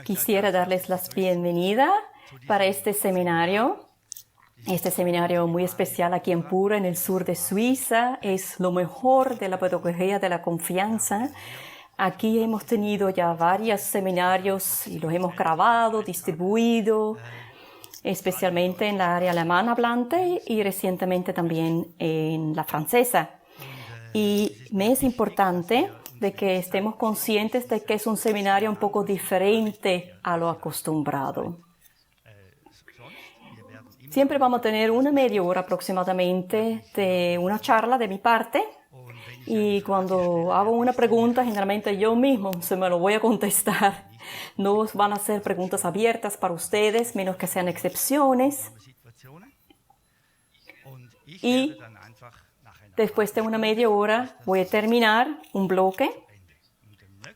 Quisiera darles la bienvenida para este seminario muy especial aquí en Pura, en el sur de Suiza. Es lo mejor de la pedagogía de la confianza. Aquí hemos tenido ya varios seminarios y los hemos grabado, distribuido, especialmente en la área alemana hablante y recientemente también en la francesa. Y me es importante de que estemos conscientes de que es un seminario un poco diferente a lo acostumbrado. Siempre vamos a tener una media hora aproximadamente de una charla de mi parte. Y cuando hago una pregunta, generalmente yo mismo se me lo voy a contestar. No van a ser preguntas abiertas para ustedes, menos que sean excepciones. Y después de una media hora voy a terminar un bloque.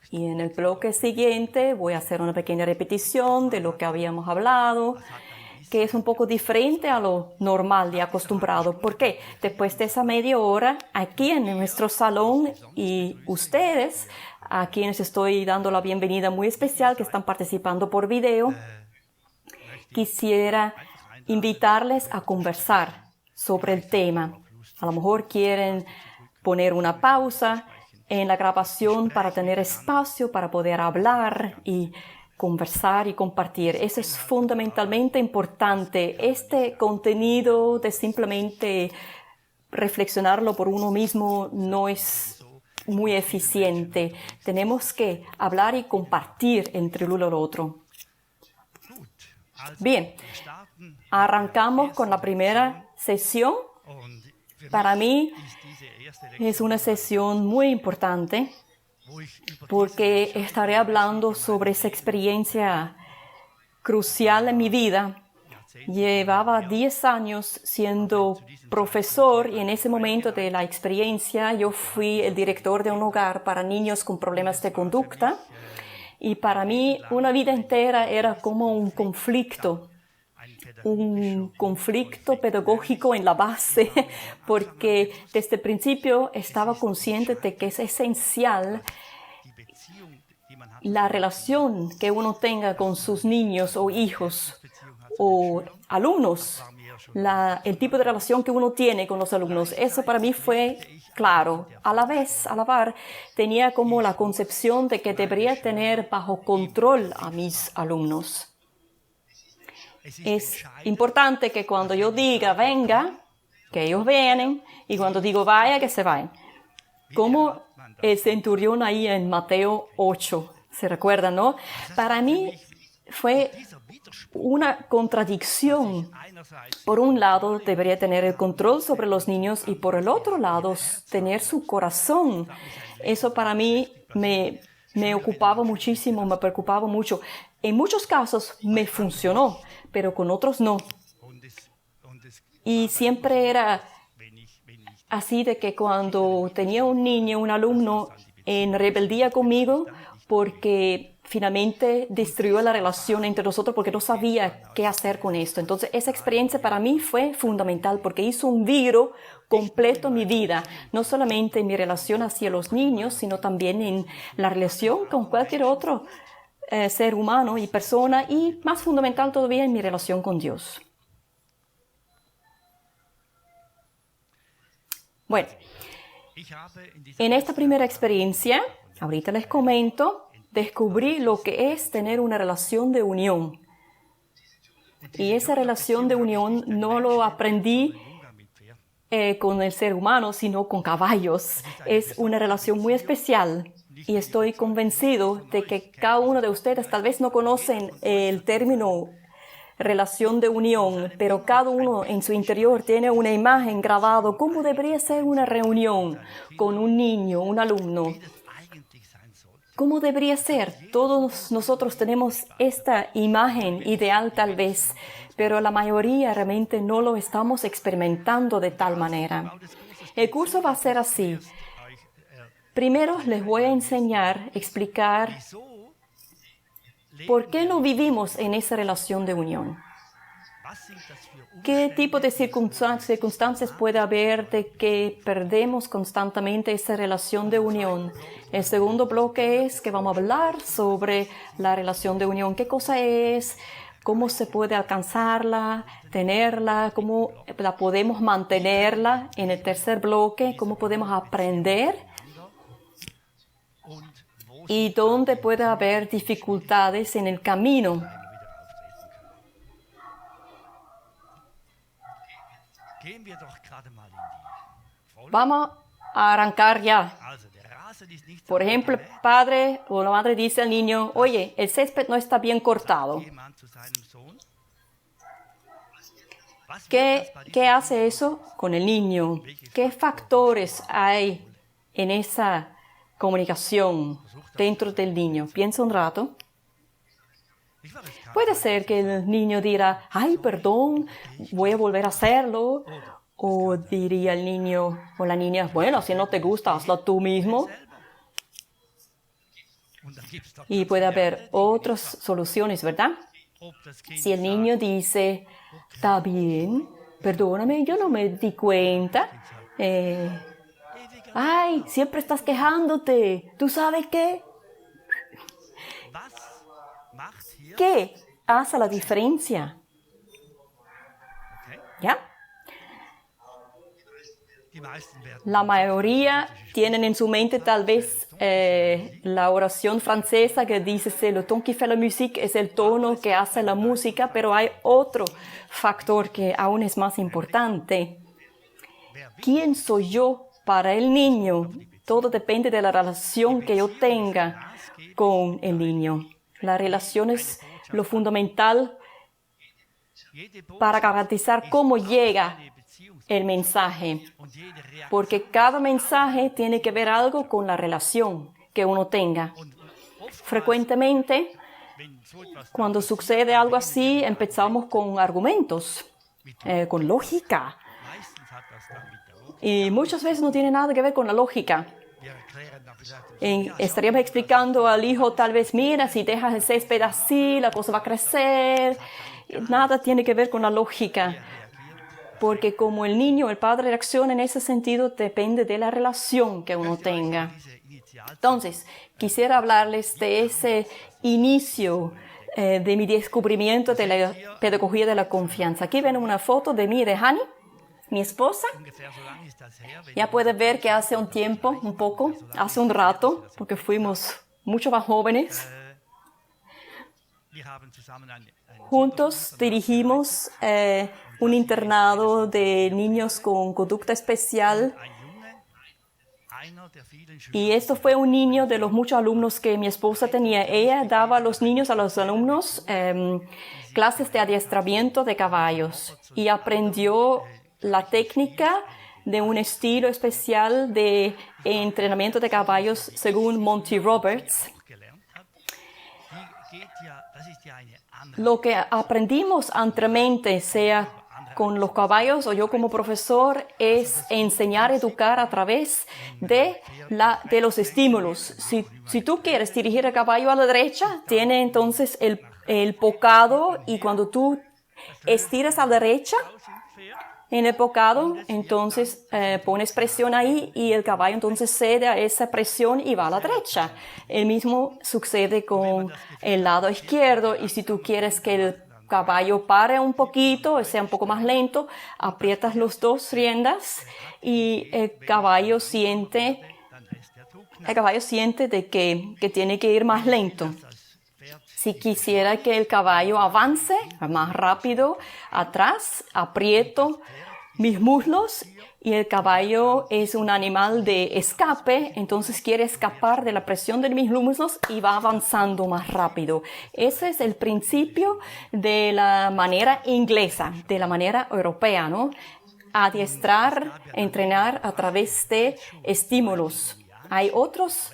Y en el bloque siguiente voy a hacer una pequeña repetición de lo que habíamos hablado, que es un poco diferente a lo normal y acostumbrado. Porque después de esa media hora, aquí en nuestro salón y ustedes, a quienes estoy dando la bienvenida muy especial, que están participando por video, quisiera invitarles a conversar sobre el tema. A lo mejor quieren poner una pausa en la grabación para tener espacio para poder hablar y conversar y compartir. Eso es fundamentalmente importante. Este contenido de simplemente reflexionarlo por uno mismo no es muy eficiente. Tenemos que hablar y compartir entre el uno y el otro. Bien, arrancamos con la primera sesión. Para mí es una sesión muy importante porque estaré hablando sobre esa experiencia crucial en mi vida. Llevaba 10 años siendo profesor y en ese momento de la experiencia yo fui el director de un hogar para niños con problemas de conducta y para mí una vida entera era como un conflicto pedagógico en la base, porque desde el principio estaba consciente de que es esencial la relación que uno tenga con sus niños o hijos o alumnos, el tipo de relación que uno tiene con los alumnos. Eso para mí fue claro. A la par, tenía como la concepción de que debería tener bajo control a mis alumnos. Es importante que cuando yo diga venga, que ellos vienen, y cuando digo vaya, que se vayan. Como el centurión ahí en Mateo 8, ¿se recuerdan, no? Para mí fue una contradicción. Por un lado, debería tener el control sobre los niños y por el otro lado, tener su corazón. Eso para mí me ocupaba muchísimo, me preocupaba mucho. En muchos casos me funcionó, pero con otros no. Y siempre era así de que cuando tenía un niño, un alumno en rebeldía conmigo, porque finalmente destruyó la relación entre nosotros porque no sabía qué hacer con esto. Entonces, esa experiencia para mí fue fundamental porque hizo un giro completo en mi vida, no solamente en mi relación hacia los niños, sino también en la relación con cualquier otro ser humano y persona, y más fundamental todavía en mi relación con Dios. Bueno, en esta primera experiencia, ahorita les comento, descubrí lo que es tener una relación de unión. Y esa relación de unión no lo aprendí con el ser humano, sino con caballos. Es una relación muy especial. Y estoy convencido de que cada uno de ustedes tal vez no conocen el término relación de unión, pero cada uno en su interior tiene una imagen grabada. ¿Cómo debería ser una reunión con un niño, un alumno? ¿Cómo debería ser? Todos nosotros tenemos esta imagen ideal tal vez, pero la mayoría realmente no lo estamos experimentando de tal manera. El curso va a ser así. Primero les voy a explicar por qué no vivimos en esa relación de unión. ¿Qué tipo de circunstancias puede haber de que perdemos constantemente esa relación de unión? El segundo bloque es que vamos a hablar sobre la relación de unión. ¿Qué cosa es? ¿Cómo se puede alcanzarla, tenerla? ¿Cómo la podemos mantenerla? En el tercer bloque, ¿cómo podemos aprender? ¿Y dónde puede haber dificultades en el camino? Vamos a arrancar ya. Por ejemplo, el padre o la madre dice al niño, oye, el césped no está bien cortado. ¿Qué hace eso con el niño? ¿Qué factores hay en esa comunicación dentro del niño? Piensa un rato. Puede ser que el niño dirá, ay, perdón, voy a volver a hacerlo. O diría el niño o la niña, bueno, si no te gusta, hazlo tú mismo. Y puede haber otras soluciones, ¿verdad? Si el niño dice, está bien, perdóname, yo no me di cuenta. Ay, siempre estás quejándote. ¿Tú sabes qué? ¿Qué hace la diferencia? ¿Ya? La mayoría tienen en su mente tal vez la oración francesa que dice c'est le ton qui fait la musique, es el tono que hace la música, pero hay otro factor que aún es más importante. ¿Quién soy yo para el niño? Todo depende de la relación que yo tenga con el niño. La relación es lo fundamental para garantizar cómo llega el mensaje, porque cada mensaje tiene que ver algo con la relación que uno tenga. Frecuentemente, cuando sucede algo así, empezamos con argumentos, con lógica. Y muchas veces no tiene nada que ver con la lógica. Estaríamos explicando al hijo tal vez, mira, si dejas el césped así, la cosa va a crecer. Nada tiene que ver con la lógica. Porque como el niño, el padre reacciona en ese sentido, depende de la relación que uno tenga. Entonces, quisiera hablarles de ese inicio de mi descubrimiento de la pedagogía de la confianza. Aquí ven una foto de mí y de Hani, mi esposa. Ya pueden ver que hace un tiempo, hace un rato, porque fuimos mucho más jóvenes. Juntos dirigimos un internado de niños con conducta especial. Y esto fue un niño de los muchos alumnos que mi esposa tenía. Ella daba a los alumnos, clases de adiestramiento de caballos y aprendió la técnica de un estilo especial de entrenamiento de caballos según Monty Roberts. Lo que aprendimos anteriormente, sea con los caballos o yo como profesor, es enseñar, educar a través de los estímulos. Si tú quieres dirigir el caballo a la derecha, tiene entonces el bocado, y cuando tú estiras a la derecha en el bocado, entonces pones presión ahí y el caballo entonces cede a esa presión y va a la derecha. El mismo sucede con el lado izquierdo, y si tú quieres que el caballo pare un poquito y sea un poco más lento, aprietas los dos riendas y el caballo siente de que tiene que ir más lento. Si quisiera que el caballo avance más rápido atrás, aprieto mis muslos, y el caballo es un animal de escape, entonces quiere escapar de la presión de mis muslos y va avanzando más rápido. Ese es el principio de la manera inglesa, de la manera europea, ¿no? Adiestrar, entrenar a través de estímulos. Hay otras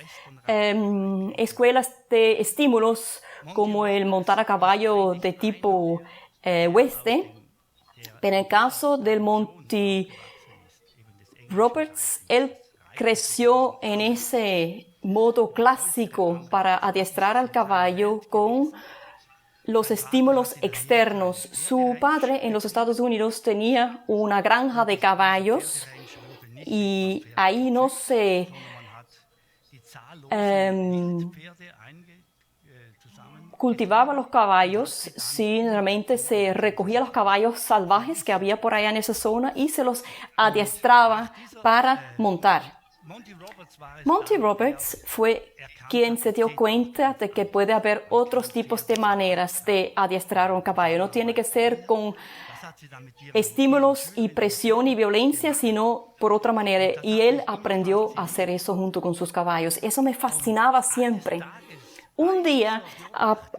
escuelas de estímulos, como el montar a caballo de tipo oeste. Pero en el caso del Monty Roberts, él creció en ese modo clásico para adiestrar al caballo con los estímulos externos. Su padre en los Estados Unidos tenía una granja de caballos y ahí no se cultivaba los caballos, simplemente se recogía los caballos salvajes que había por allá en esa zona y se los adiestraba para montar. Monty Roberts fue quien se dio cuenta de que puede haber otros tipos de maneras de adiestrar a un caballo. No tiene que ser con estímulos y presión y violencia, sino por otra manera. Y él aprendió a hacer eso junto con sus caballos. Eso me fascinaba siempre. Un día,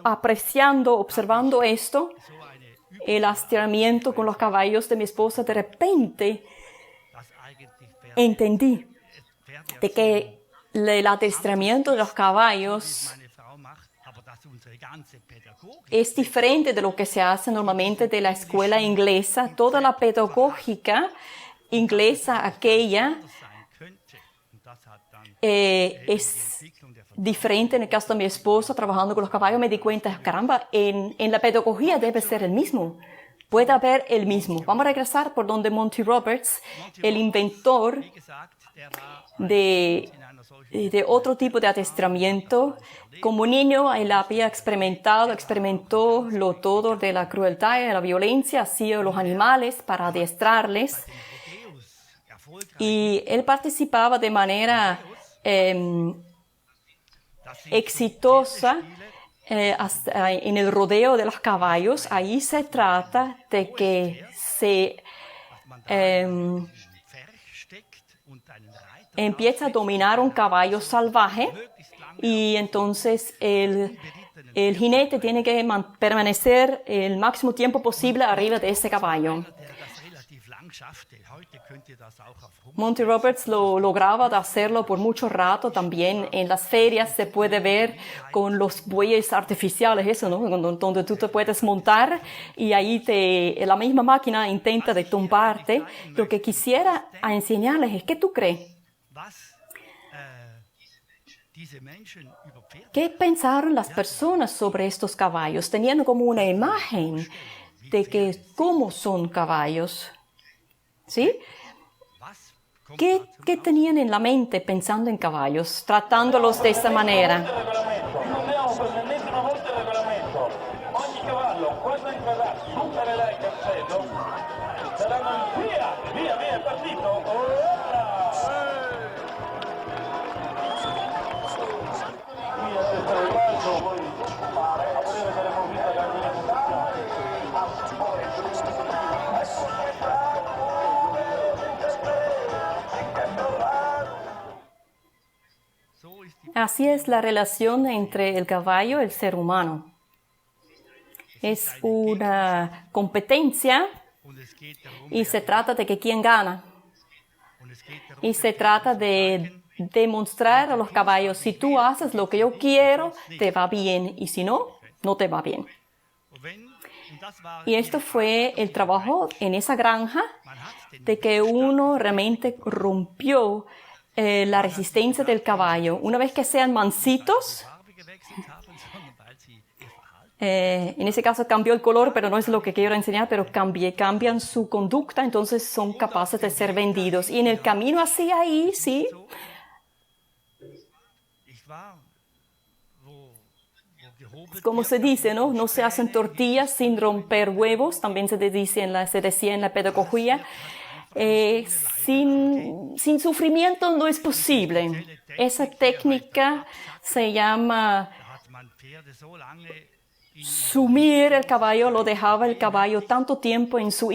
apreciando, observando esto, el adiestramiento con los caballos de mi esposa, de repente entendí de que el adiestramiento de los caballos es diferente de lo que se hace normalmente de la escuela inglesa. Toda la pedagógica inglesa, aquella, es diferente. En el caso de mi esposa, trabajando con los caballos, me di cuenta, caramba, en la pedagogía debe ser el mismo. Puede haber el mismo. Vamos a regresar por donde Monty Roberts, el inventor de otro tipo de adiestramiento. Como niño, él había experimentó todo de la crueldad y de la violencia hacia los animales para adiestrarles. Y él participaba de manera exitosa en el rodeo de los caballos. Ahí se trata de que se empieza a dominar un caballo salvaje y entonces el jinete tiene que permanecer el máximo tiempo posible arriba de ese caballo. Monty Roberts lo lograba hacerlo por mucho rato. También en las ferias se puede ver con los bueyes artificiales, eso, ¿no? Donde tú te puedes montar y ahí la misma máquina intenta de tumbarte. Lo que quisiera enseñarles es, ¿qué tú crees? ¿Qué pensaron las personas sobre estos caballos? Tenían como una imagen de que cómo son caballos, ¿sí? ¿Qué tenían en la mente pensando en caballos, tratándolos de esa manera? Así es la relación entre el caballo y el ser humano. Es una competencia y se trata de que quién gana. Y se trata de demostrar a los caballos, si tú haces lo que yo quiero, te va bien, y si no, no te va bien. Y esto fue el trabajo en esa granja, de que uno realmente rompió la resistencia del caballo. Una vez que sean mansitos, en ese caso cambió el color, pero no es lo que quiero enseñar, pero cambian su conducta, entonces son capaces de ser vendidos. Y en el camino hacia ahí, sí, como se dice, ¿no? No se hacen tortillas sin romper huevos, también se decía en la pedagogía. Sin sufrimiento no es posible. Esa técnica se llama sumir el caballo, lo dejaba el caballo tanto tiempo en su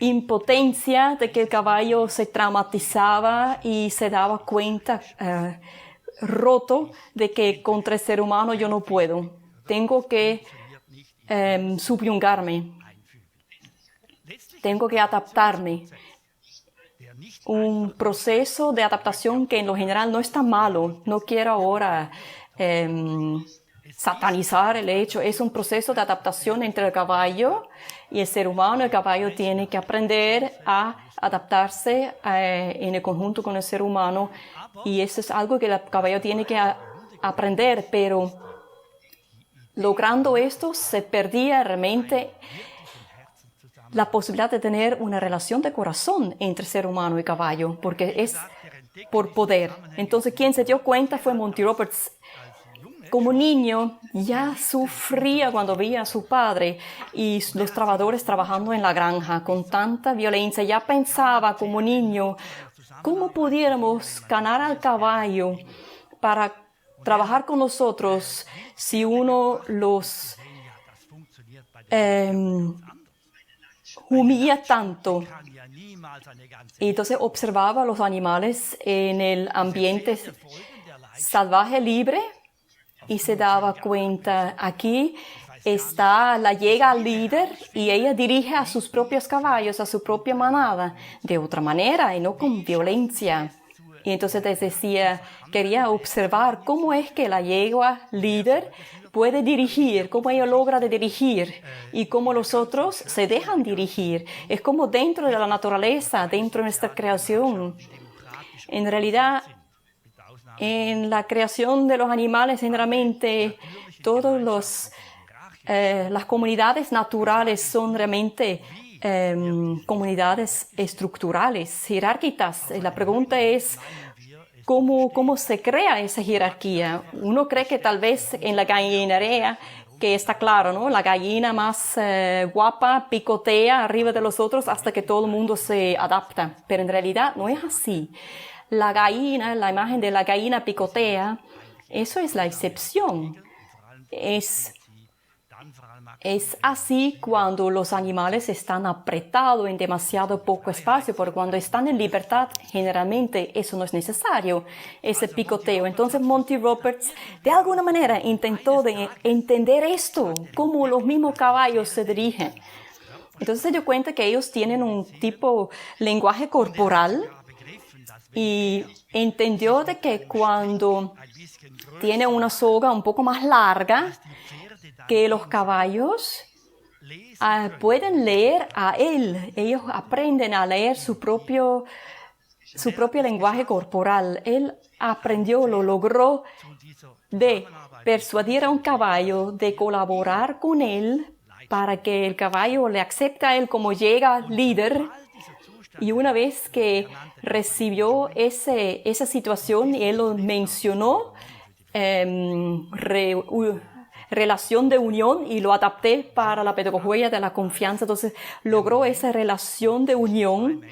impotencia de que el caballo se traumatizaba y se daba cuenta roto de que contra el ser humano yo no puedo. Tengo que subyugarme. Tengo que adaptarme. Un proceso de adaptación que en lo general no es tan malo. No quiero ahora satanizar el hecho. Es un proceso de adaptación entre el caballo y el ser humano. El caballo tiene que aprender a adaptarse en el conjunto con el ser humano. Y eso es algo que el caballo tiene que aprender. Pero logrando esto, se perdía realmente la posibilidad de tener una relación de corazón entre ser humano y caballo, porque es por poder. Entonces, quien se dio cuenta fue Monty Roberts. Como niño, ya sufría cuando veía a su padre y los trabajadores trabajando en la granja con tanta violencia. Ya pensaba como niño, ¿cómo pudiéramos ganar al caballo para trabajar con nosotros si uno los humilla tanto? Y entonces observaba a los animales en el ambiente salvaje, libre, y se daba cuenta, aquí llega al líder y ella dirige a sus propios caballos, a su propia manada, de otra manera y no con violencia. Y entonces decía, quería observar cómo es que la yegua líder puede dirigir, cómo ella logra dirigir y cómo los otros se dejan dirigir. Es como dentro de la naturaleza, dentro de nuestra creación. En realidad, en la creación de los animales, generalmente, todas las comunidades naturales son realmente comunidades estructurales, jerárquicas. La pregunta es, ¿cómo se crea esa jerarquía? Uno cree que tal vez en la gallinería, que está claro, ¿no? La gallina más guapa picotea arriba de los otros hasta que todo el mundo se adapta. Pero en realidad no es así. La gallina, la imagen de la gallina picotea, eso es la excepción. Es así cuando los animales están apretados en demasiado poco espacio, porque cuando están en libertad, generalmente eso no es necesario, ese picoteo. Entonces Monty Roberts, de alguna manera, intentó entender esto, cómo los mismos caballos se dirigen. Entonces se dio cuenta que ellos tienen un tipo lenguaje corporal y entendió de que cuando tiene una soga un poco más larga, que los caballos pueden leer a él. Ellos aprenden a leer su propio lenguaje corporal. Él lo logró de persuadir a un caballo de colaborar con él para que el caballo le acepte a él como llega líder. Y una vez que recibió esa situación, y él lo mencionó, relación de unión, y lo adapté para la pedagogía de la confianza. Entonces, logró esa relación de unión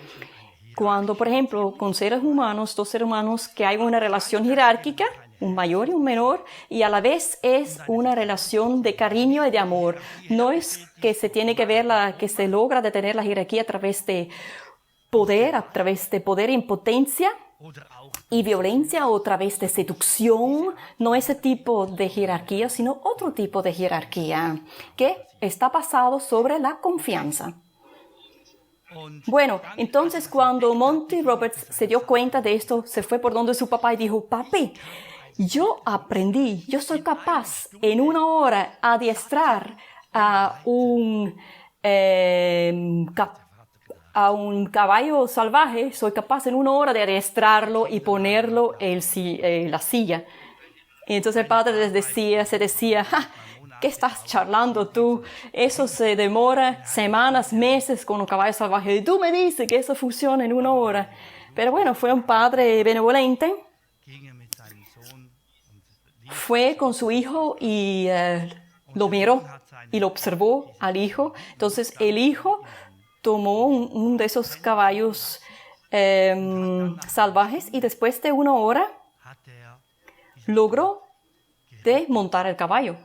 cuando, por ejemplo, con seres humanos, dos seres humanos, que hay una relación jerárquica, un mayor y un menor, y a la vez es una relación de cariño y de amor. No es que se tiene que ver que se logra detener la jerarquía a través de poder e impotencia y violencia, o a través de seducción. No ese tipo de jerarquía, sino otro tipo de jerarquía que está basado sobre la confianza. Bueno, entonces cuando Monty Roberts se dio cuenta de esto, se fue por donde su papá y dijo, papi, yo soy capaz en 1 hora adiestrar a un caballo salvaje, soy capaz en 1 hora de adiestrarlo y ponerlo en la silla. Y entonces el padre se decía, ¿qué estás charlando tú? Eso se demora semanas, meses con un caballo salvaje. Y tú me dices que eso funciona en 1 hora. Pero bueno, fue un padre benevolente. Fue con su hijo y lo miró y lo observó al hijo. Entonces el hijo tomó un de esos caballos salvajes y después de 1 hora logró montar el caballo.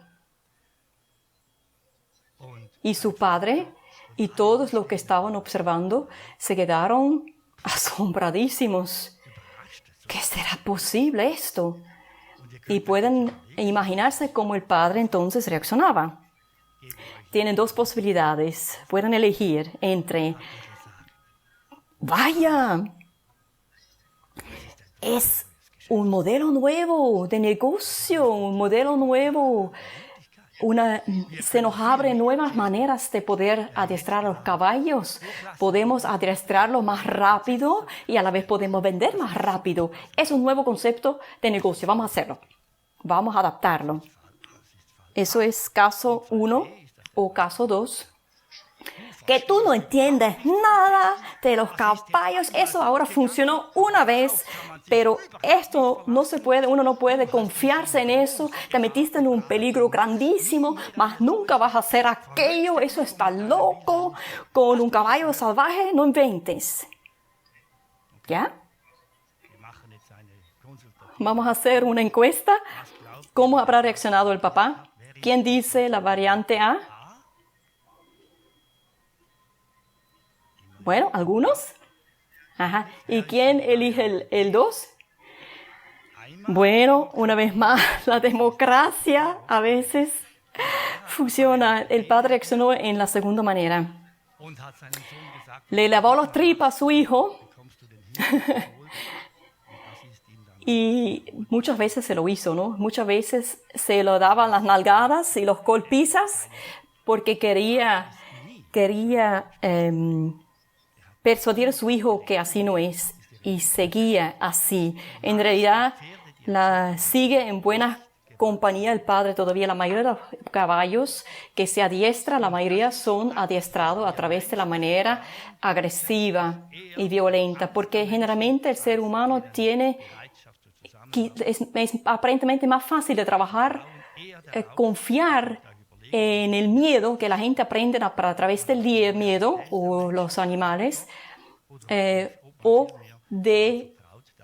Y su padre y todos los que estaban observando se quedaron asombradísimos. ¿Qué será posible esto? Y pueden imaginarse cómo el padre entonces reaccionaba. Tienen 2 posibilidades. Pueden elegir entre, vaya, es un modelo nuevo de negocio, un modelo nuevo. Se nos abren nuevas maneras de poder adiestrar a los caballos. Podemos adiestrarlo más rápido y a la vez podemos vender más rápido. Es un nuevo concepto de negocio. Vamos a hacerlo. Vamos a adaptarlo. Eso es caso 1 o caso 2. Que tú no entiendes nada de los caballos. Eso ahora funcionó una vez, pero esto no se puede, uno no puede confiarse en eso. Te metiste en un peligro grandísimo, mas nunca vas a hacer aquello. Eso está loco. Con un caballo salvaje no inventes. ¿Ya? Vamos a hacer una encuesta. ¿Cómo habrá reaccionado el papá? ¿Quién dice la variante A? Bueno, algunos. Ajá. ¿Y quién elige el 2? Bueno, una vez más, la democracia a veces funciona. El padre reaccionó en la segunda manera. Le lavó las tripas a su hijo y muchas veces se lo hizo, ¿no? Muchas veces se lo daban las nalgadas y los golpizas porque quería persuadir a su hijo que así no es y seguía así. En realidad, sigue en buena compañía el padre todavía. La mayoría de los caballos que se adiestra, la mayoría son adiestrados a través de la manera agresiva y violenta, porque generalmente el ser humano es aparentemente más fácil de trabajar, confiar en el miedo, que la gente aprende a través del miedo o los animales, o de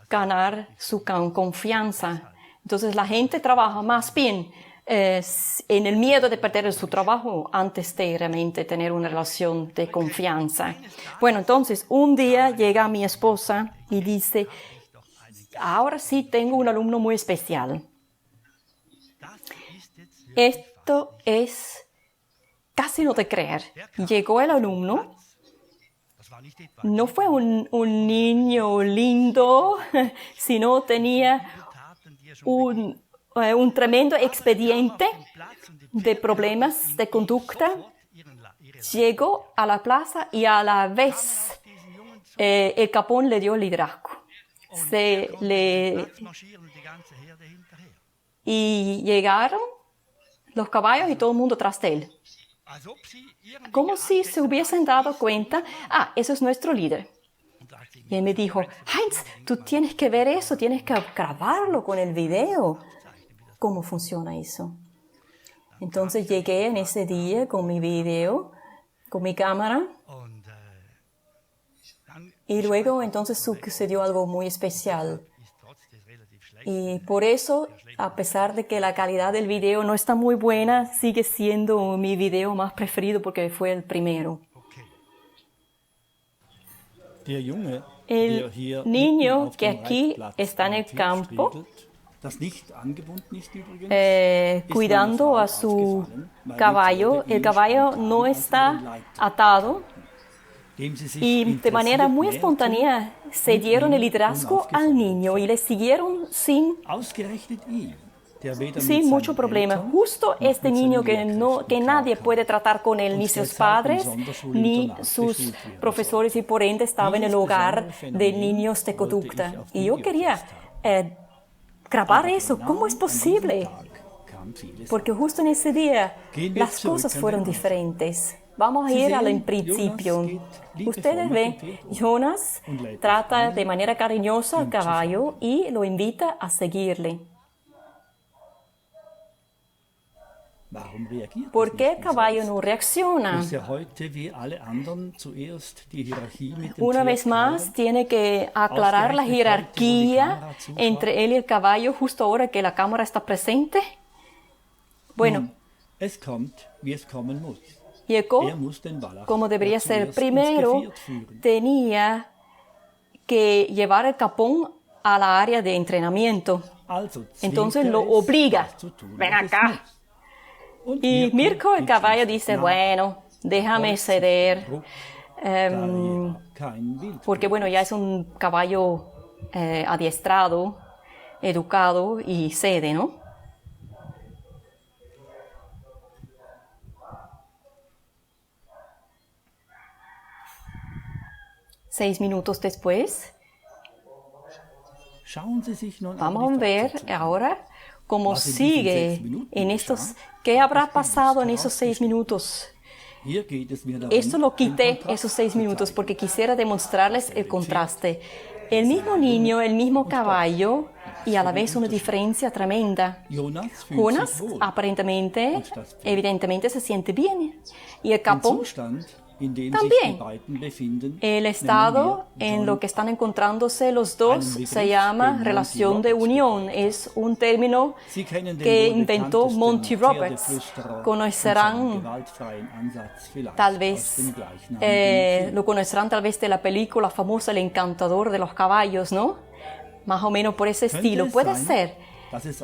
ganar su confianza. Entonces la gente trabaja más bien en el miedo de perder su trabajo antes de realmente tener una relación de confianza. Bueno, entonces un día llega mi esposa y dice, ahora sí tengo un alumno muy especial. Esto es casi no de creer. Llegó el alumno. No fue un niño lindo, sino tenía un tremendo expediente de problemas de conducta. Llegó a la plaza y a la vez el capón le dio liderazgo. Y llegaron los caballos y todo el mundo tras de él. Como si se hubiesen dado cuenta, ese es nuestro líder. Y él me dijo, Heinz, tú tienes que ver eso, tienes que grabarlo con el video. ¿Cómo funciona eso? Entonces llegué en ese día con mi video, con mi cámara. Y luego entonces sucedió algo muy especial. Y por eso, a pesar de que la calidad del video no está muy buena, sigue siendo mi video más preferido porque fue el primero. El niño que aquí está en el campo, cuidando a su caballo, el caballo no está atado. Y de manera muy espontánea se dieron el liderazgo al niño y le siguieron sin mucho problema. Justo este niño que nadie puede tratar con él, ni sus padres, ni sus profesores, y por ende estaba en el hogar de niños de conducta. Y yo quería grabar eso. ¿Cómo es posible? Porque justo en ese día las cosas fueron diferentes. Vamos a ir al principio. Ustedes ven, Jonas trata de manera cariñosa al caballo y lo invita a seguirle. ¿Por qué el caballo no reacciona? Una vez más, tiene que aclarar la jerarquía entre él y el caballo justo ahora que la cámara está presente. Bueno, llegó como debería ser. Primero, tenía que llevar el capón a la área de entrenamiento. Entonces lo obliga. Ven acá. Y Mirko, el caballo, dice, bueno, déjame ceder. Porque, bueno, ya es un caballo adiestrado. educado y cede, ¿no? Seis minutos después, vamos a ver ahora cómo sigue en estos, qué habrá pasado en esos 6 minutos. Esto lo quité, esos 6 minutos, porque quisiera demostrarles el contraste. El mismo niño, el mismo caballo y a la vez una diferencia tremenda. Jonas aparentemente, evidentemente se siente bien. Y el capón también. El estado en lo que están encontrándose los dos se llama relación de unión. Es un término que inventó Monty Roberts. Conocerán tal vez, lo conocerán tal vez de la película famosa El encantador de los caballos, ¿no? Más o menos por ese estilo. Puede ser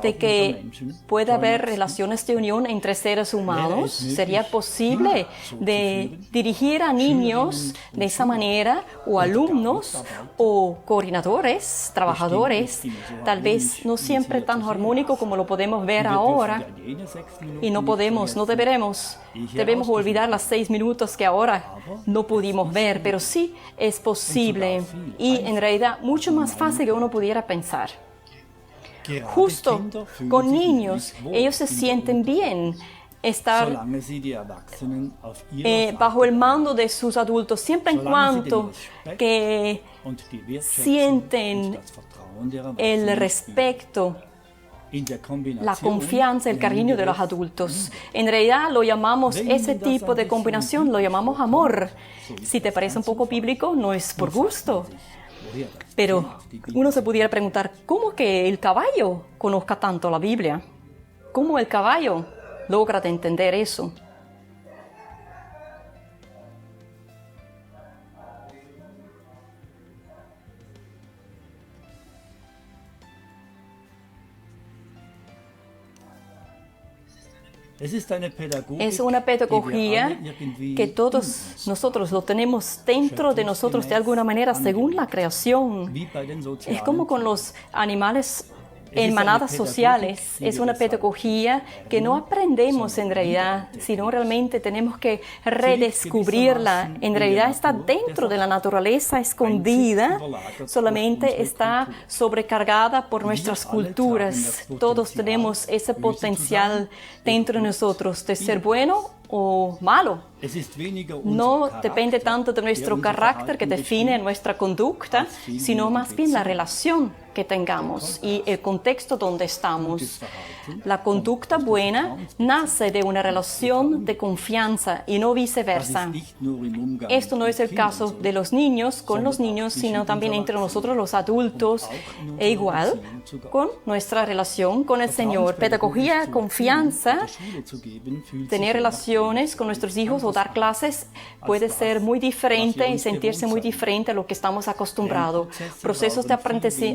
de que puede haber relaciones de unión entre seres humanos. Sería posible de dirigir a niños de esa manera, o alumnos, o coordinadores, trabajadores, tal vez no siempre tan armónico como lo podemos ver ahora. Y no debemos olvidar las 6 minutos que ahora no pudimos ver, pero sí es posible y en realidad mucho más fácil que uno pudiera pensar. Justo con niños, ellos se sienten bien estar bajo el mando de sus adultos, siempre en cuanto que sienten el respeto, la confianza, el cariño de los adultos. En realidad lo llamamos, ese tipo de combinación lo llamamos amor. Si te parece un poco bíblico, no es por gusto. Pero uno se pudiera preguntar, ¿cómo que el caballo conozca tanto la Biblia? ¿Cómo el caballo logra entender eso? Es una pedagogía que todos nosotros lo tenemos dentro de nosotros de alguna manera según la creación. Es como con los animales en manadas sociales. Es una pedagogía que no aprendemos en realidad, sino realmente tenemos que redescubrirla. En realidad está dentro de la naturaleza escondida, solamente está sobrecargada por nuestras culturas. Todos tenemos ese potencial dentro de nosotros de ser bueno o malo. No depende tanto de nuestro carácter que define nuestra conducta, sino más bien la relación que tengamos y el contexto donde estamos. La conducta buena nace de una relación de confianza y no viceversa. Esto no es el caso de los niños con los niños, sino también entre nosotros los adultos, e igual con nuestra relación con el Señor. Pedagogía, confianza, tener relaciones con nuestros hijos o dar clases puede ser muy diferente y sentirse muy diferente a lo que estamos acostumbrados. Procesos de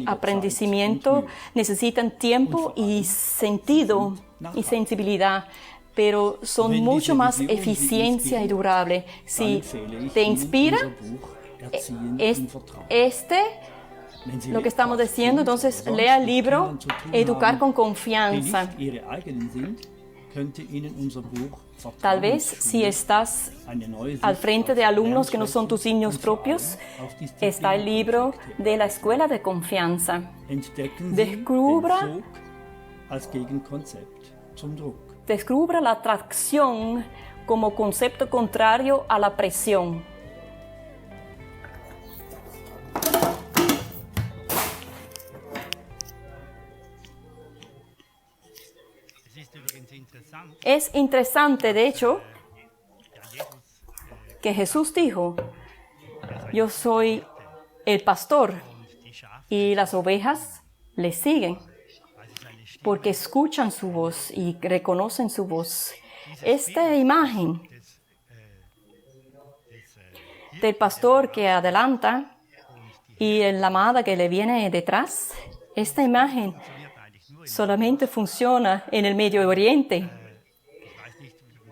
aprendimiento necesitan tiempo y sentido y sensibilidad, pero son mucho más eficiencia y durable. Si te inspira lo que estamos diciendo, entonces lea el libro Educar con Confianza. Tal vez si estás al frente de alumnos que no son tus niños propios, está el libro de la Escuela de Confianza. Descubra la atracción como concepto contrario a la presión. Es interesante, de hecho, que Jesús dijo, yo soy el pastor y las ovejas le siguen porque escuchan su voz y reconocen su voz. Esta imagen del pastor que adelanta y la manada que le viene detrás, esta imagen solamente funciona en el Medio Oriente.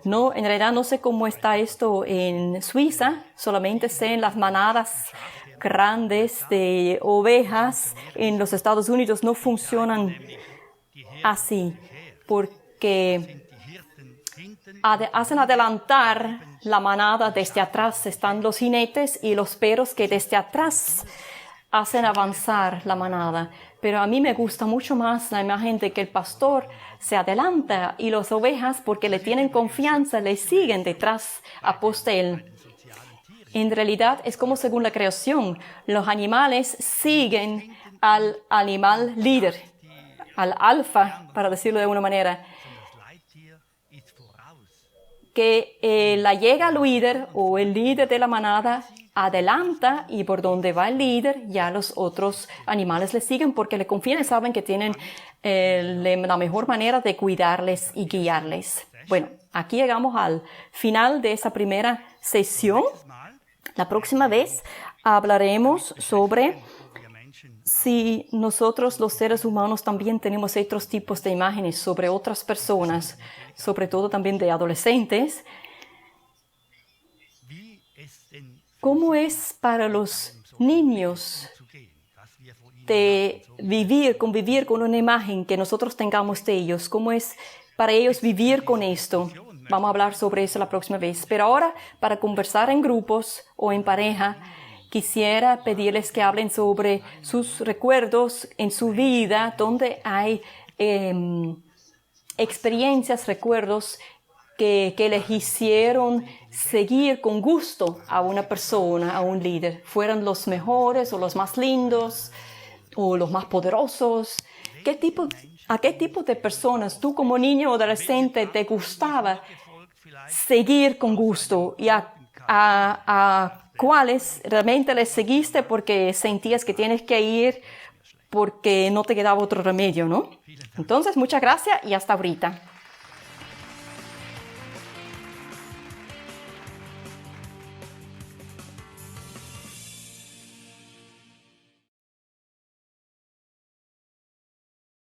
No, en realidad no sé cómo está esto en Suiza, solamente sé en las manadas grandes de ovejas en los Estados Unidos no funcionan así, porque hacen adelantar la manada desde atrás. Están los jinetes y los perros que desde atrás hacen avanzar la manada. Pero a mí me gusta mucho más la imagen de que el pastor se adelanta y las ovejas, porque le tienen confianza, le siguen detrás a pos de él. En realidad es como según la creación. Los animales siguen al animal líder, al alfa, para decirlo de una manera, que la llega al líder o el líder de la manada adelanta, y por donde va el líder ya los otros animales le siguen porque le confían y saben que tienen la mejor manera de cuidarles y guiarles. Bueno, aquí llegamos al final de esa primera sesión. La próxima vez hablaremos sobre si nosotros los seres humanos también tenemos otros tipos de imágenes sobre otras personas, sobre todo también de adolescentes. ¿Cómo es para los niños de convivir con una imagen que nosotros tengamos de ellos? ¿Cómo es para ellos vivir con esto? Vamos a hablar sobre eso la próxima vez. Pero ahora, para conversar en grupos o en pareja, quisiera pedirles que hablen sobre sus recuerdos en su vida, donde hay experiencias, recuerdos que les hicieron seguir con gusto a una persona, a un líder. Fueran los mejores o los más lindos o los más poderosos. ¿A qué tipo de personas tú como niño o adolescente te gustaba seguir con gusto? Y a cuáles realmente les seguiste porque sentías que tienes que ir porque no te quedaba otro remedio, ¿no? Entonces, muchas gracias y hasta ahorita.